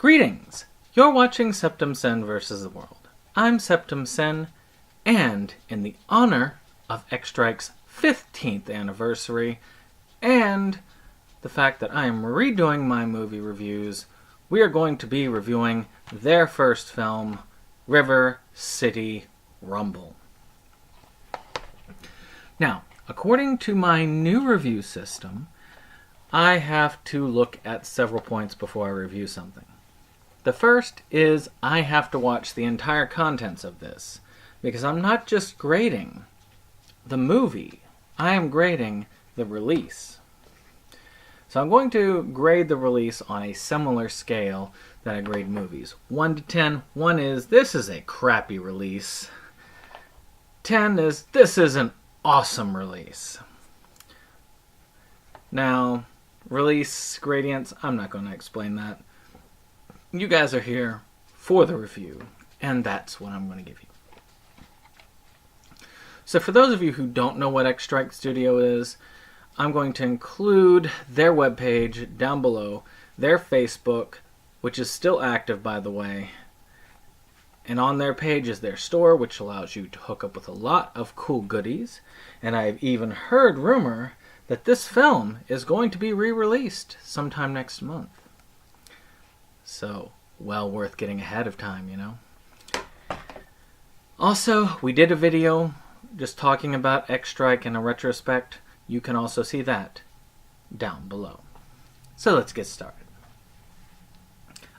Greetings! You're watching Septum Sen vs. the World. I'm Septum Sen, and in the honor of X-Strike's 15th anniversary, and the fact that I am redoing my movie reviews, we are going to be reviewing their first film, River City Rumble. Now, according to my new review system, I have to look at several points before I review something. The first is I have to watch the entire contents of this, because I'm not just grading the movie, I am grading the release. So I'm going to grade the release on a similar scale that I grade movies. 1 to 10, 1 is, this is a crappy release. 10 is, this is an awesome release. Now, release gradients, I'm not going to explain that. You guys are here for the review, and that's what I'm going to give you. So for those of you who don't know what X-Strike Studio is, I'm going to include their webpage down below, their Facebook, which is still active by the way, and on their page is their store, which allows you to hook up with a lot of cool goodies, and I've even heard rumor that this film is going to be re-released sometime next month. So, well worth getting ahead of time, you know. Also, we did a video just talking about X-Strike in a retrospect. You can also see that down below. So let's get started.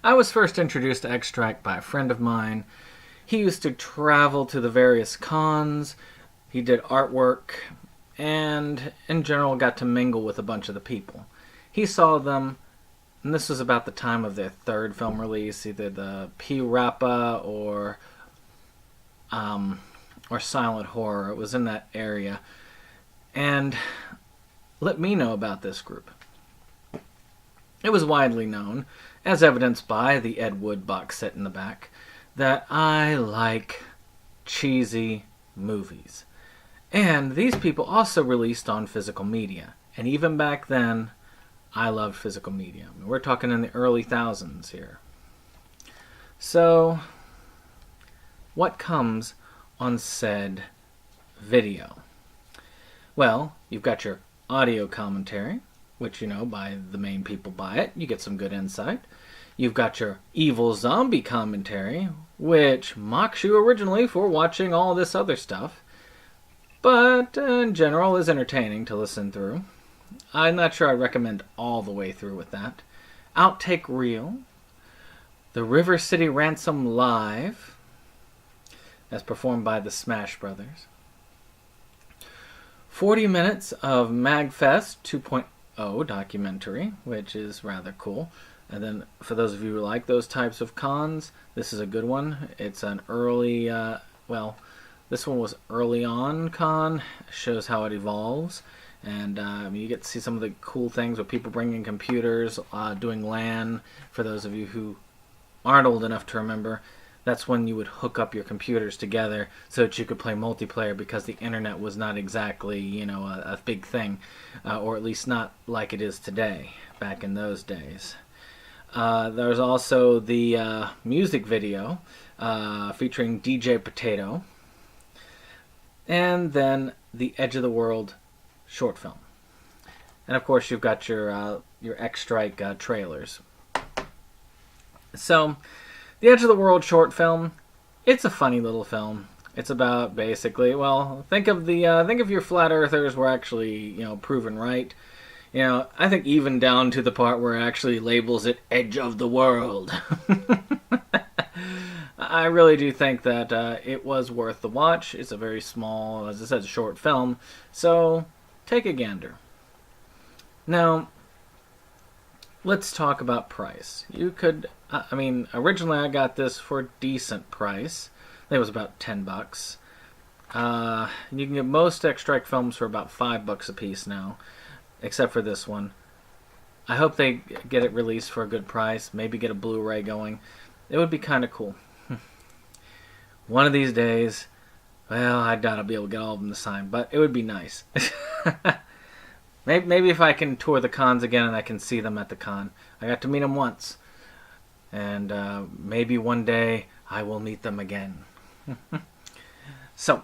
I was first introduced to X-Strike by a friend of mine. He used to travel to the various cons. He did artwork and in general got to mingle with a bunch of the people. He saw them, and this was about the time of their third film release, either the P-Rappa or Silent Horror. It was in that area. And let me know about this group. It was widely known, as evidenced by the Ed Wood box set in the back, that I like cheesy movies. And these people also released on physical media. And even back then, I loved physical media. We're talking in the early thousands here. So, what comes on said video? Well, you've got your audio commentary, which you know by the main people buy it. You get some good insight. You've got your evil zombie commentary, which mocks you originally for watching all this other stuff, but in general is entertaining to listen through. I'm not sure I recommend all the way through with that. Outtake Reel. The River City Ransom Live, as performed by the Smash Brothers. 40 minutes of MagFest 2.0 documentary, which is rather cool. And then for those of you who like those types of cons, this is a good one. It's an early, this one was early on con. Shows how it evolves. And you get to see some of the cool things with people bringing computers, doing LAN. For those of you who aren't old enough to remember, that's when you would hook up your computers together so that you could play multiplayer, because the internet was not exactly, you know, a big thing, or at least not like it is today, back in those days. There's also the music video featuring DJ Potato, and then the Edge of the World short film. And of course you've got your X-Strike trailers. So, the Edge of the World short film, it's a funny little film. It's about basically, well, think of your flat earthers were actually, you know, proven right. You know, I think even down to the part where it actually labels it Edge of the World. I really do think that it was worth the watch. It's a very small, as I said, short film. So, take a gander. Now, let's talk about price. You could, originally I got this for a decent price. I think it was about $10. You can get most X-Strike films for about $5 a piece now, except for this one. I hope they get it released for a good price. Maybe get a Blu-ray going. It would be kind of cool. One of these days, well, I doubt I'll be able to get all of them to sign, but it would be nice. Maybe if I can tour the cons again and I can see them at the con. I got to meet them once. And maybe one day I will meet them again. So,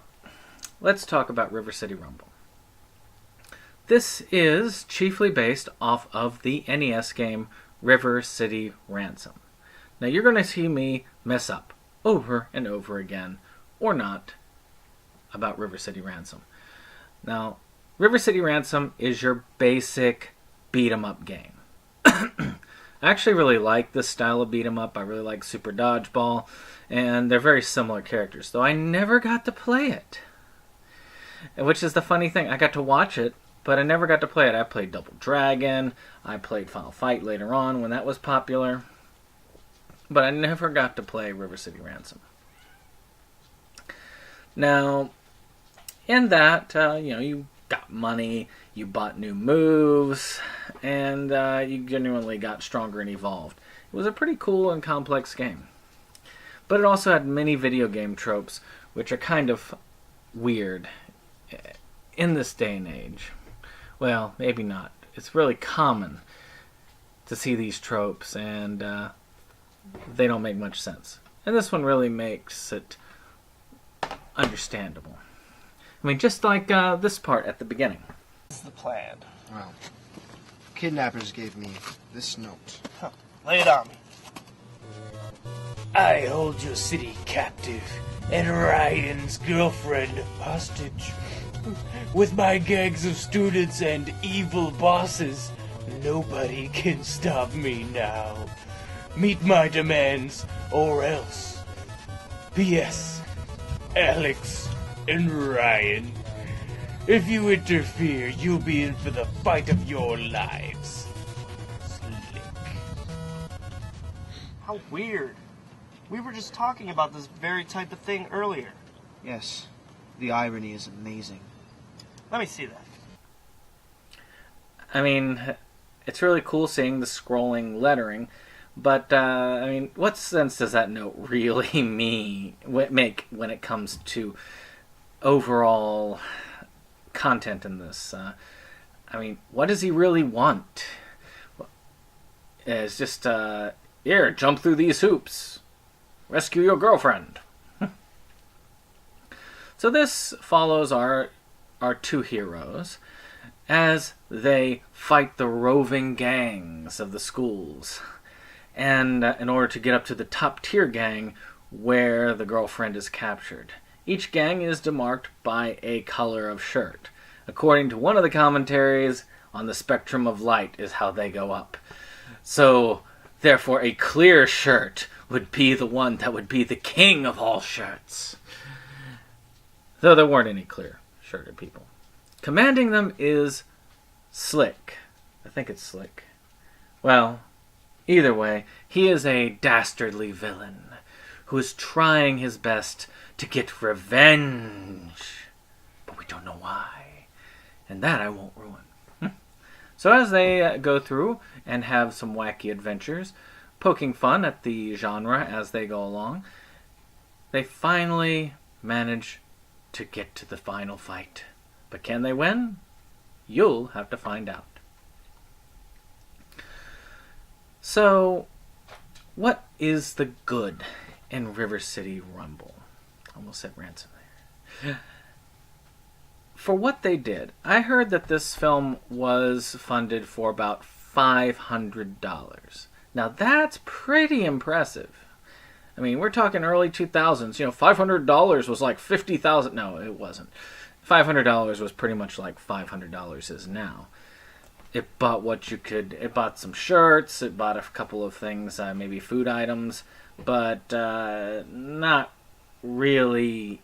let's talk about River City Rumble. This is chiefly based off of the NES game River City Ransom. Now, you're going to see me mess up over and over again, or not, about River City Ransom. Now, River City Ransom is your basic beat-em-up game. I actually really like this style of beat-em-up. I really like Super Dodgeball, and they're very similar characters, though I never got to play it. Which is the funny thing. I got to watch it, but I never got to play it. I played Double Dragon. I played Final Fight later on when that was popular. But I never got to play River City Ransom. Now, in that, you got money, you bought new moves, and you genuinely got stronger and evolved. It was a pretty cool and complex game. But it also had many video game tropes, which are kind of weird in this day and age. Well, maybe not. It's really common to see these tropes, and they don't make much sense. And this one really makes it understandable. I mean, just like this part at the beginning. What's the plan? Well, kidnappers gave me this note. Huh. Lay it on me. I hold your city captive and Ryan's girlfriend hostage. With my gangs of students and evil bosses, nobody can stop me now. Meet my demands or else. P.S. Alex and Ryan. If you interfere, you'll be in for the fight of your lives. Slick. How weird. We were just talking about this very type of thing earlier. Yes, the irony is amazing. Let me see that. I mean, it's really cool seeing the scrolling lettering, but, what sense does that note really make when it comes to overall content in this? What does he really want? It's just, here, jump through these hoops. Rescue your girlfriend. So this follows our two heroes as they fight the roving gangs of the schools, and in order to get up to the top tier gang where the girlfriend is captured. Each gang is demarked by a color of shirt. According to one of the commentaries, on the spectrum of light is how they go up. So, therefore, a clear shirt would be the one that would be the king of all shirts. Though there weren't any clear-shirted people. Commanding them is Slick. I think it's Slick. Well, either way, he is a dastardly villain who is trying his best to get revenge. But we don't know why. And that I won't ruin. So as they go through and have some wacky adventures, poking fun at the genre as they go along, they finally manage to get to the final fight. But can they win? You'll have to find out. So, what is the good in River City Rumble? Almost said Ransom there. For what they did, I heard that this film was funded for about $500. Now that's pretty impressive. I mean, we're talking early 2000s. $500 was like $50,000. No, it wasn't. $500 was pretty much like $500 is now. It bought what you could. It bought some shirts. It bought a couple of things, maybe food items, but not really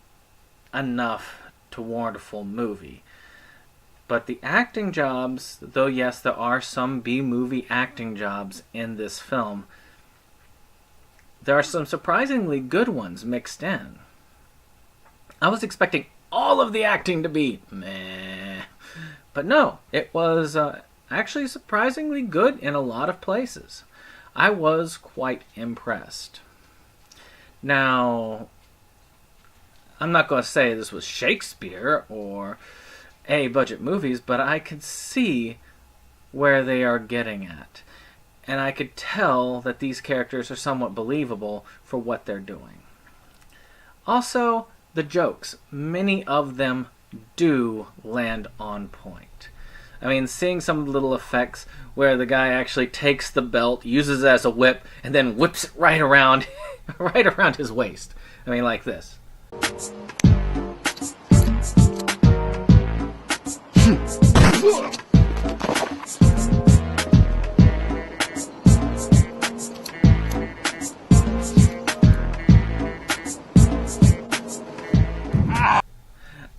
enough to warrant a full movie. But the acting jobs, though yes, there are some B-movie acting jobs in this film, there are some surprisingly good ones mixed in. I was expecting all of the acting to be meh. But no, it was actually surprisingly good in a lot of places. I was quite impressed. Now, I'm not going to say this was Shakespeare or A-budget movies, but I could see where they are getting at. and I could tell that these characters are somewhat believable for what they're doing. Also, the jokes. Many of them do land on point. I mean, seeing some little effects where the guy actually takes the belt, uses it as a whip, and then whips it right around, right around his waist. I mean, like this.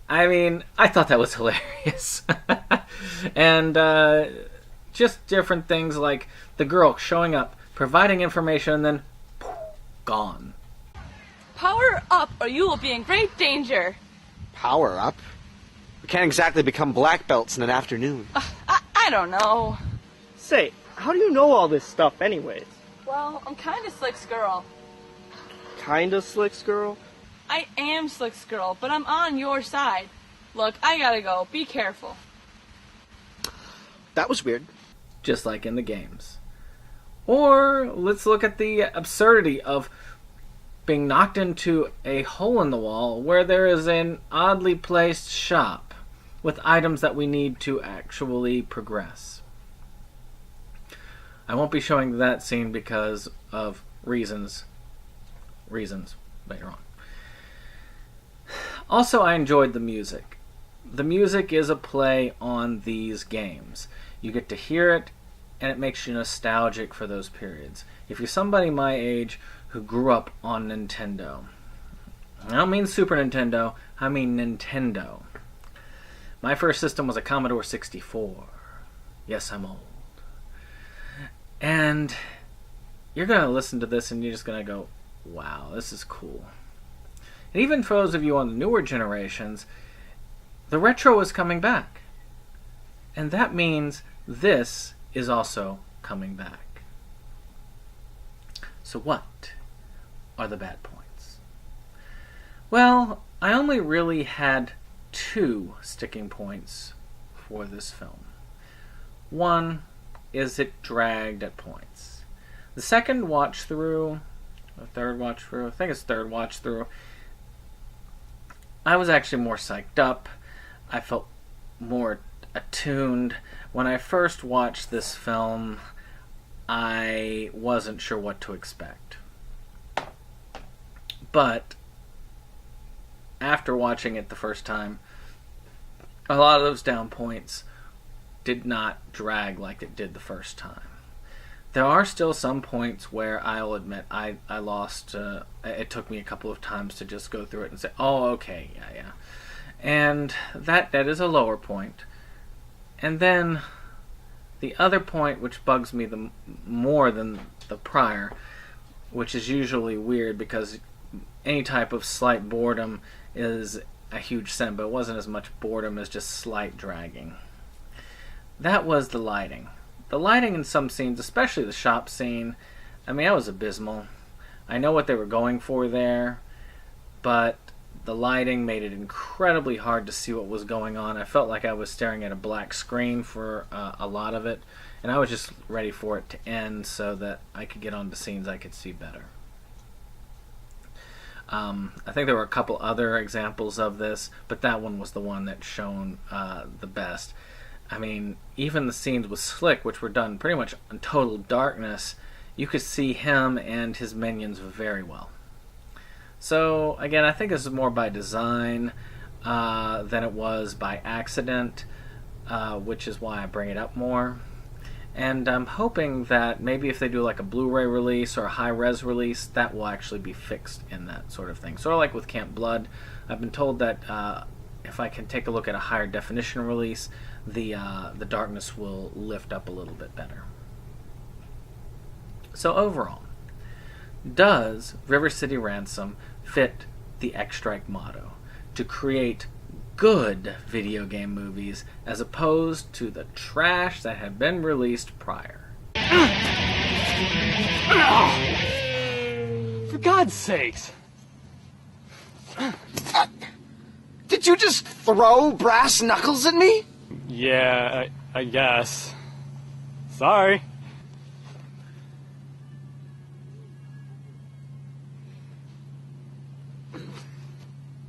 I mean, I thought that was hilarious. And just different things like the girl showing up, providing information, and then poof, gone. Power up or you will be in great danger. Power up? We can't exactly become black belts in an afternoon. I don't know. Say, how do you know all this stuff anyways? Well, I'm kind of Slick's girl. Kinda Slick's girl? I am Slick's girl, but I'm on your side. Look, I gotta go. Be careful. That was weird. Just like in the games. Or let's look at the absurdity of being knocked into a hole in the wall where there is an oddly placed shop with items that we need to actually progress. I won't be showing that scene because of reasons, but you're wrong. Also, I enjoyed the music. The music is a play on these games. You get to hear it, and it makes you nostalgic for those periods. If you're somebody my age who grew up on Nintendo, I don't mean Super Nintendo, I mean Nintendo. My first system was a Commodore 64. Yes, I'm old. And you're going to listen to this and you're just going to go, wow, this is cool. And even for those of you on the newer generations, the retro is coming back. And that means this is also coming back. So what are the bad points? Well, I only really had 2 sticking points for this film. One is it dragged at points. The second watch through, or third watch through, I think it's third watch through, I was actually more psyched up. I felt more attuned. When I first watched this film, I wasn't sure what to expect. But after watching it the first time, a lot of those down points did not drag like it did the first time. There are still some points where I'll admit I lost. It took me a couple of times to just go through it and say, oh, okay, yeah. And that is a lower point. And then the other point which bugs me more than the prior, which is usually weird because any type of slight boredom is a huge sin, but it wasn't as much boredom as just slight dragging. That was the lighting. The lighting in some scenes, especially the shop scene, I mean, that was abysmal. I know what they were going for there, but the lighting made it incredibly hard to see what was going on. I felt like I was staring at a black screen for a lot of it, and I was just ready for it to end so that I could get on to scenes I could see better. I think there were a couple other examples of this, but that one was the one that shone the best. I mean, even the scenes with Slick, which were done pretty much in total darkness, you could see him and his minions very well. So, again, I think this is more by design than it was by accident, which is why I bring it up more. And I'm hoping that maybe if they do like a Blu-ray release or a high-res release, that will actually be fixed in that sort of thing. Sort of like with Camp Blood, I've been told that if I can take a look at a higher definition release, the darkness will lift up a little bit better. So overall, does River City Ransom fit the X-Strike motto to create good video game movies as opposed to the trash that had been released prior? For God's sakes! Did you just throw brass knuckles at me? Yeah, I guess. Sorry.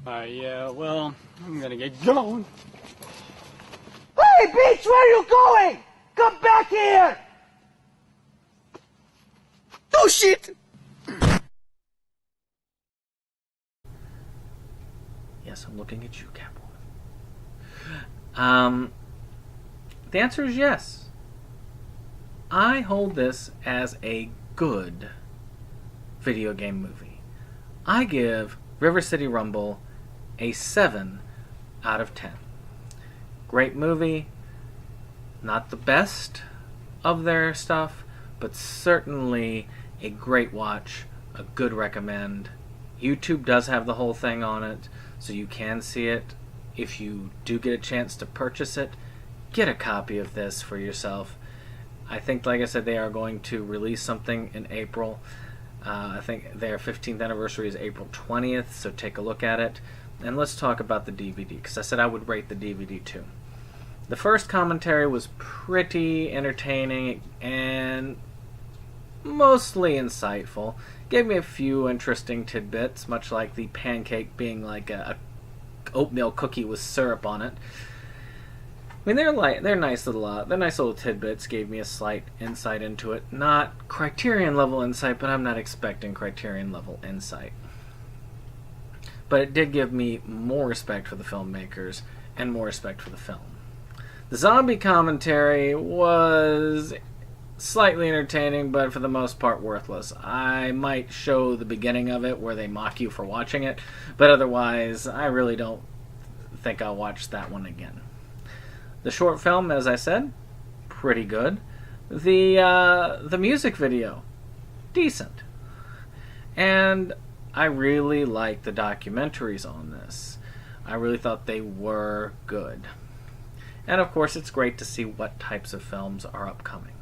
Yeah, well, I'm gonna get going. Hey, Beach, where are you going? Come back here! Oh shit! Yes, I'm looking at you, Catwoman. The answer is yes. I hold this as a good video game movie. I give River City Rumble a 7 out of 10. Great movie. Not the best of their stuff, but certainly a great watch, a good recommend. YouTube does have the whole thing on it, so you can see it. If you do get a chance to purchase it, get a copy of this for yourself. I think, like I said, they are going to release something in April. I think their 15th anniversary is April 20th, so take a look at it. And let's talk about the DVD, because I said I would rate the DVD too. The first commentary was pretty entertaining and mostly insightful. Gave me a few interesting tidbits, much like the pancake being like a oatmeal cookie with syrup on it. I mean, they're nice little tidbits. Gave me a slight insight into it. Not Criterion level insight, but I'm not expecting Criterion level insight. But it did give me more respect for the filmmakers and more respect for the film. The zombie commentary was slightly entertaining, but for the most part worthless. I might show the beginning of it where they mock you for watching it, but otherwise I really don't think I'll watch that one again. The short film, as I said, pretty good. The music video, decent. And I really like the documentaries on this. I really thought they were good. And of course, it's great to see what types of films are upcoming.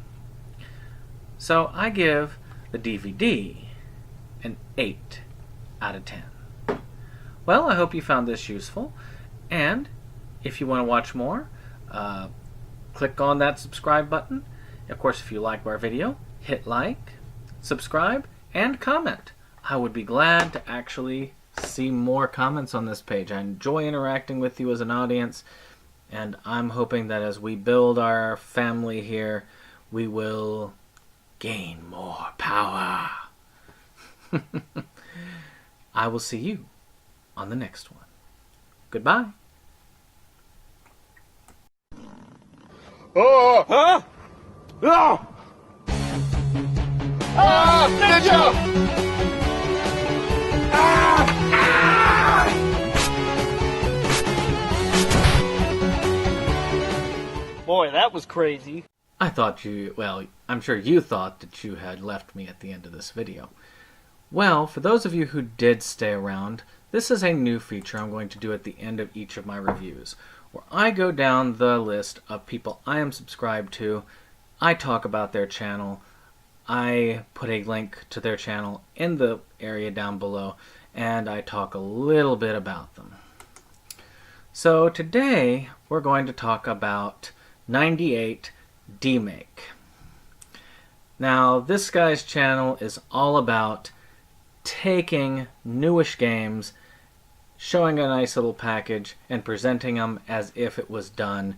So I give the DVD an 8 out of 10. Well, I hope you found this useful. And if you want to watch more, click on that subscribe button. Of course, if you like our video, hit like, subscribe, and comment. I would be glad to actually see more comments on this page. I enjoy interacting with you as an audience, and I'm hoping that as we build our family here, we will gain more power. I will see you on the next one. Goodbye. Oh! Huh? Oh! Ah! Ninja! Boy, that was crazy. I thought I'm sure you thought that you had left me at the end of this video. Well, for those of you who did stay around, this is a new feature I'm going to do at the end of each of my reviews, where I go down the list of people I am subscribed to, I talk about their channel, I put a link to their channel in the area down below, and I talk a little bit about them. So today, we're going to talk about 98 D-Make. Now, this guy's channel is all about taking newish games, showing a nice little package, and presenting them as if it was done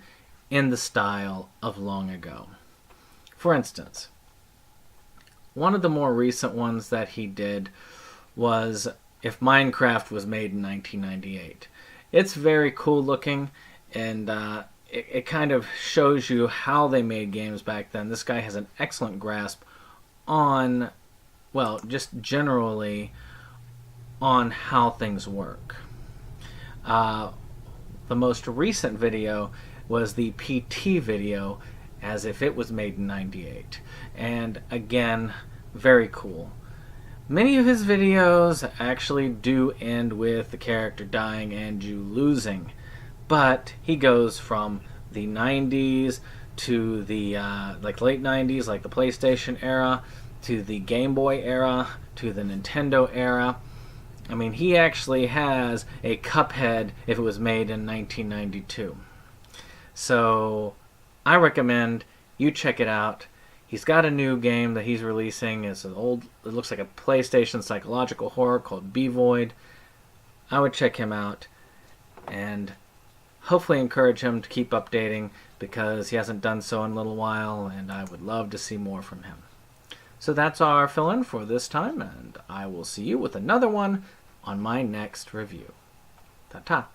in the style of long ago. For instance, one of the more recent ones that he did was if Minecraft was made in 1998. It's very cool looking, and it kind of shows you how they made games back then. This guy has an excellent grasp on, well, just generally on how things work. The most recent video was the PT video, as if it was made in '98. And again, very cool. Many of his videos actually do end with the character dying and you losing. But he goes from the 90s to the like late 90s, like the PlayStation era, to the Game Boy era, to the Nintendo era. I mean, he actually has a Cuphead if it was made in 1992. So I recommend you check it out. He's got a new game that he's releasing. It looks like a PlayStation psychological horror called B-Void. I would check him out and hopefully encourage him to keep updating, because he hasn't done so in a little while, and I would love to see more from him. So that's our fill-in for this time, and I will see you with another one on my next review. Ta-ta.